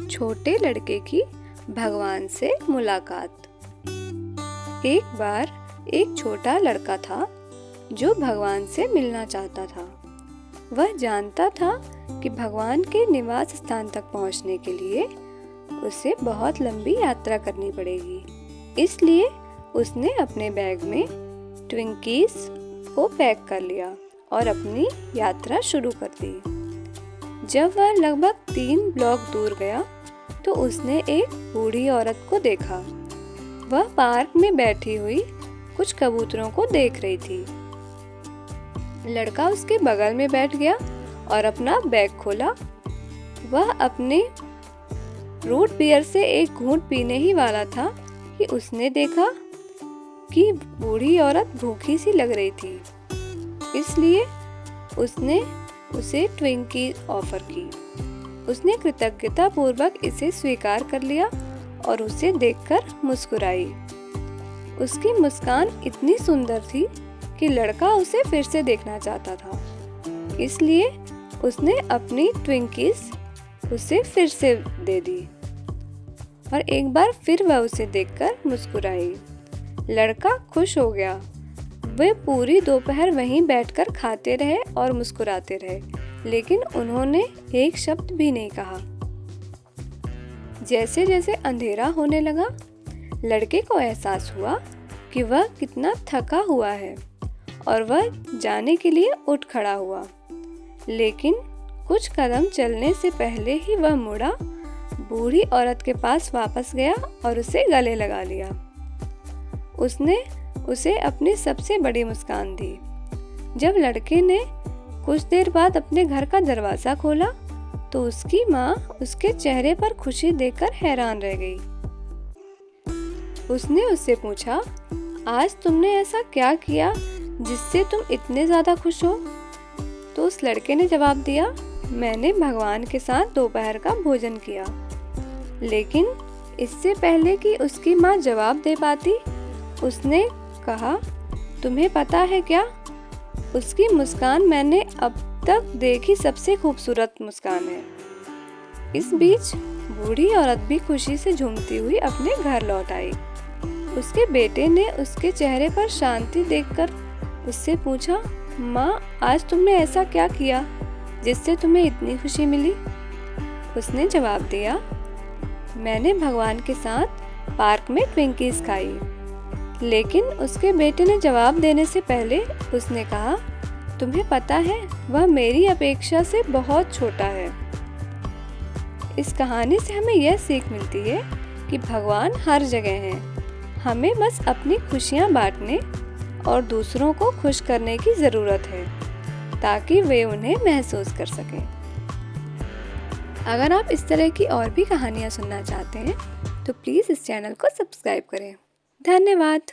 छोटे लड़के की भगवान से मुलाकात। एक बार एक छोटा लड़का था जो भगवान से मिलना चाहता था। वह जानता था कि भगवान के निवास स्थान तक पहुंचने के लिए उसे बहुत लंबी यात्रा करनी पड़ेगी। इसलिए उसने अपने बैग में ट्विंकीज को पैक कर लिया और अपनी यात्रा शुरू कर दी। जब वह लगभग 3 ब्लॉक दूर गया तो उसने एक बूढ़ी औरत को देखा। वह पार्क में बैठी हुई कुछ कबूतरों को देख रही थी। लड़का उसके बगल में बैठ गया और अपना बैग खोला। वह अपने रूट बियर से एक घूंट पीने ही वाला था कि उसने देखा कि बूढ़ी औरत भूखी सी लग रही थी। इसलिए उसने उसे ट्विंकी ऑफर की। उसने कृतज्ञता पूर्वक इसे स्वीकार कर लिया और उसे देखकर मुस्कुराई। उसकी मुस्कान इतनी सुंदर थी कि लड़का उसे फिर से देखना चाहता था। इसलिए उसने अपनी ट्विंकीज उसे फिर से दे दी और एक बार फिर वह उसे देखकर मुस्कुराई। लड़का खुश हो गया। वे पूरी दोपहर वहीं बैठकर खाते रहे और मुस्कुराते रहे, लेकिन उन्होंने एक शब्द भी नहीं कहा। जैसे जैसे अंधेरा होने लगा, लड़के को एहसास हुआ कि वह कितना थका हुआ है और वह जाने के लिए उठ खड़ा हुआ। लेकिन कुछ कदम चलने से पहले ही वह मुड़ा, बूढ़ी औरत के पास वापस गया और उसे गले लगा लिया। उसने उसे अपनी सबसे बड़ी मुस्कान दी। जब लड़के ने कुछ देर बाद अपने घर का दरवाजा खोला तो उसकी माँ उसके चेहरे पर खुशी देखकर हैरान रह गई। उसने उससे पूछा, आज तुमने ऐसा क्या किया जिससे तुम इतने ज्यादा खुश हो? तो उस लड़के ने जवाब दिया, मैंने भगवान के साथ दोपहर का भोजन किया। लेकिन इससे पहले कि उसकी माँ जवाब दे पाती, उसने कहा, तुम्हें पता है क्या, उसकी मुस्कान मैंने अब तक देखी सबसे खूबसूरत मुस्कान है। इस बीच बूढ़ी औरत भी खुशी से झूमती हुई अपने घर लौट आई। उसके बेटे ने उसके चेहरे पर शांति देखकर उससे पूछा, माँ, आज तुमने ऐसा क्या किया जिससे तुम्हें इतनी खुशी मिली? उसने जवाब दिया, मैंने भगवान के साथ पार्क में ट्विंकीज खाई। लेकिन उसके बेटे ने जवाब देने से पहले उसने कहा, तुम्हें पता है, वह मेरी अपेक्षा से बहुत छोटा है। इस कहानी से हमें यह सीख मिलती है कि भगवान हर जगह हैं। हमें बस अपनी खुशियाँ बांटने और दूसरों को खुश करने की ज़रूरत है ताकि वे उन्हें महसूस कर सकें। अगर आप इस तरह की और भी कहानियाँ सुनना चाहते हैं तो प्लीज़ इस चैनल को सब्सक्राइब करें। धन्यवाद।